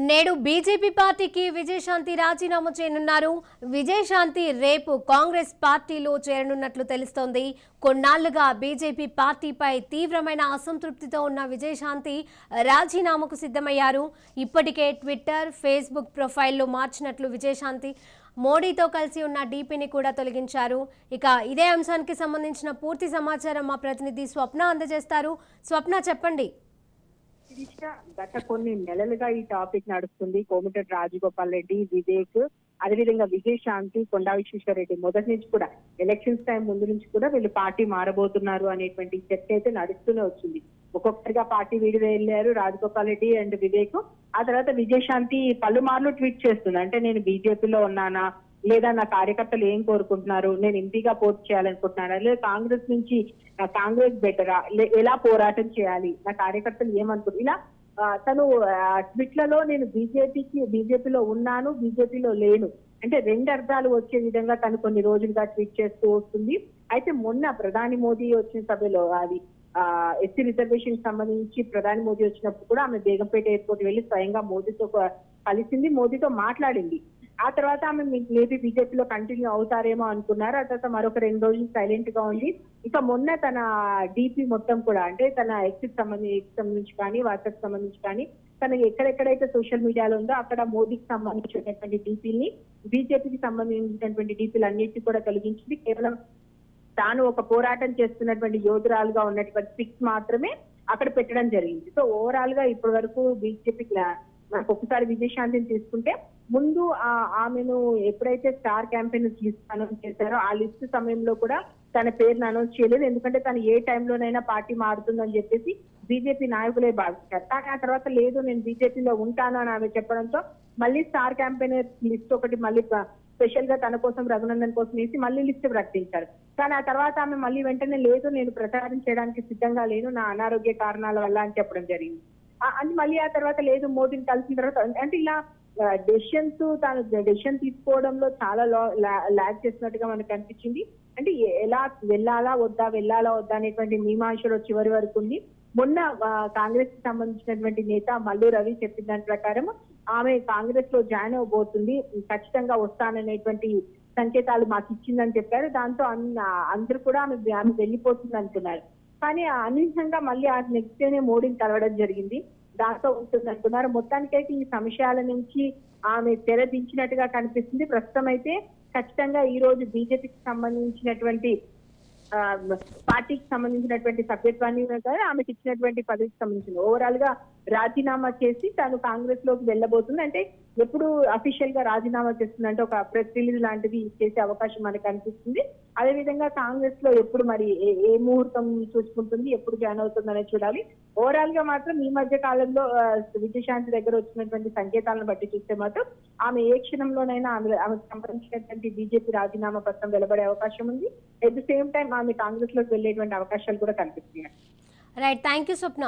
నేడు బీజేపీ పార్టీకి విజయశాంతి రాజీనామా చేయనున్నారు. విజయశాంతి రేపు కాంగ్రెస్ పార్టీలో చేరనున్నట్లు తెలుస్తోంది. కొన్నాళ్లుగా బీజేపీ పార్టీపై తీవ్రమైన అసంతృప్తితో ఉన్న విజయశాంతి రాజీనామాకు సిద్ధమయ్యారు. ఇప్పటికే ట్విట్టర్, ఫేస్బుక్ ప్రొఫైల్లో మార్చినట్లు విజయశాంతి మోడీతో కలిసి ఉన్న డీపీని కూడా తొలగించారు. ఇక ఇదే అంశానికి సంబంధించిన పూర్తి సమాచారం మా ప్రతినిధి స్వప్న అందజేస్తారు. స్వప్న, చెప్పండి. గత కొన్ని నెలలుగా ఈ టాపిక్ నడుస్తుంది. కోమటిరెడ్డి రాజగోపాల్ రెడ్డి, వివేక్, అదేవిధంగా విజయశాంతి, కొండా విశ్వేశ్వరరెడ్డి మొదటి నుంచి కూడా ఎలక్షన్స్ టైం ముందు నుంచి కూడా వీళ్ళు పార్టీ మారబోతున్నారు అనేటువంటి చర్చ అయితే నడుస్తూనే వచ్చింది. ఒక్కొక్కరిగా పార్టీ వీడి వెళ్ళారు రాజగోపాల్ రెడ్డి అండ్ వివేక్. ఆ తర్వాత విజయశాంతి పలుమార్లు ట్వీట్ చేస్తుంది. అంటే నేను బీజేపీలో ఉన్నానా, లేదా నా కార్యకర్తలు ఏం కోరుకుంటున్నారు, నేను ఎంపీగా పోటీ చేయాలనుకుంటున్నారా, లేదా కాంగ్రెస్ నుంచి కాంగ్రెస్ బెటరా, ఎలా పోరాటం చేయాలి, నా కార్యకర్తలు ఏమనుకుంటారు, ఇలా తను ట్విట్లలో నేను బీజేపీలో ఉన్నాను, బీజేపీలో లేను అంటే రెండు అర్థాలు వచ్చే విధంగా తను కొన్ని రోజులుగా ట్వీట్ చేస్తూ వస్తుంది. అయితే మొన్న ప్రధాని మోదీ వచ్చిన సభలో అది ఎస్సీ రిజర్వేషన్ సంబంధించి ప్రధాని మోదీ వచ్చినప్పుడు కూడా ఆమె బేగంపేట ఎయిర్పోర్ట్ వెళ్లి స్వయంగా మోదీతో కలిసింది, మోదీతో మాట్లాడింది. ఆ తర్వాత ఆమె మేబీ బీజేపీలో కంటిన్యూ అవుతారేమో అనుకున్నారు. ఆ తర్వాత మరొక 2 రోజులు సైలెంట్ గా ఉంది. ఇక మొన్న తన డీపీ మొత్తం కూడా అంటే తన ఎక్స్ సంబంధించి కానీ వాట్సాప్ సంబంధించి కానీ తన ఎక్కడెక్కడైతే సోషల్ మీడియాలో ఉందో అక్కడ మోదీకి సంబంధించినటువంటి డీపీని, బీజేపీకి సంబంధించినటువంటి డీపీలు అన్నిటిని కూడా తొలగించింది. కేవలం తాను ఒక పోరాటం చేస్తున్నటువంటి యోధురాలుగా ఉన్నటువంటి పిక్స్ మాత్రమే అక్కడ పెట్టడం జరిగింది. సో ఓవరాల్ గా ఇప్పటి వరకు బీజేపీకి మనకు ఒకసారి విజయశాంతిని తీసుకుంటే ముందు ఆమెను ఎప్పుడైతే స్టార్ క్యాంపెయిన్ లిస్ట్ అనౌన్స్ చేశారో ఆ లిస్ట్ సమయంలో కూడా తన పేరును అనౌన్స్ చేయలేదు. ఎందుకంటే తను ఏ టైంలోనైనా పార్టీ మారుతుందని చెప్పేసి బీజేపీ నాయకులే భావించారు. కానీ ఆ తర్వాత లేదు, నేను బీజేపీలో ఉంటాను అని ఆమె చెప్పడంతో మళ్ళీ స్టార్ క్యాంపెయినర్ లిస్ట్ ఒకటి మళ్ళీ స్పెషల్ గా తన కోసం, రఘునందన్ కోసం వేసి మళ్ళీ లిస్ట్ ప్రకటించారు. కానీ ఆ తర్వాత ఆమె మళ్ళీ వెంటనే లేదు, నేను ప్రచారం చేయడానికి సిద్ధంగా లేను, నా అనారోగ్య కారణాల వల్ల అని చెప్పడం జరిగింది. అని మళ్ళీ ఆ తర్వాత లేదు, మోదీని కలిసిన తర్వాత అంటే ఇలా తాను డెసిషన్ తీసుకోవడంలో చాలా ల్యాగ్ చేసినట్టుగా మనకు అనిపించింది. అంటే ఎలా వెళ్ళాలా వద్దా అనేటువంటి మీమాంసలో చివరి వరకు ఉంది. మొన్న కాంగ్రెస్ కి సంబంధించినటువంటి నేత మల్లు రవి చెప్పిన దాని ప్రకారం ఆమె కాంగ్రెస్ లో జాయిన్ అవబోతుంది, ఖచ్చితంగా వస్తాననేటువంటి సంకేతాలు మాకు ఇచ్చిందని చెప్పారు. దాంతో అందరూ కూడా ఆమె వెళ్ళిపోతుంది అనుకున్నారు. కానీ అనూహ్యంగా మళ్ళీ ఆ నెక్స్ట్ డేనే మోడీని కలవడం జరిగింది. దాంతో ఉంటుంది అనుకున్నారు. మొత్తానికైతే ఈ సంశయాల నుంచి ఆమె తెరదించినట్టుగా కనిపిస్తుంది. ప్రస్తుతం అయితే ఖచ్చితంగా ఈ రోజు బీజేపీకి సంబంధించినటువంటి పార్టీకి సంబంధించినటువంటి సభ్యత్వాన్ని ఆమెకి ఇచ్చినటువంటి పదవికి సంబంధించిన ఓవరాల్ గా రాజీనామా చేసి తాను కాంగ్రెస్ లోకి వెళ్ళబోతుంది. అంటే ఎప్పుడు అఫీషియల్ గా రాజీనామా చేస్తుంది అంటే ఒక ప్రెస్ రిలీజ్ లాంటిది చేసే అవకాశం మనకు అనిపిస్తుంది. అదేవిధంగా కాంగ్రెస్ లో ఎప్పుడు మరి ఏ ముహూర్తం చూసుకుంటుంది, ఎప్పుడు జాయిన్ అవుతుంది అనేది చూడాలి. ఓవరాల్ గా మాత్రం ఈ మధ్య కాలంలో విజయశాంతి దగ్గర వచ్చినటువంటి సంకేతాలను బట్టి చూస్తే మాత్రం ఆమె ఏ క్షణంలోనైనా ఆమెకు సంబంధించినటువంటి బీజేపీ రాజీనామా పత్రం వెలువడే అవకాశం ఉంది. ఎట్ ది సేమ్ టైం ఆమె కాంగ్రెస్ లోకి వెళ్లేటువంటి అవకాశాలు కూడా కనిపిస్తున్నాయి. Right, thank you Swapna.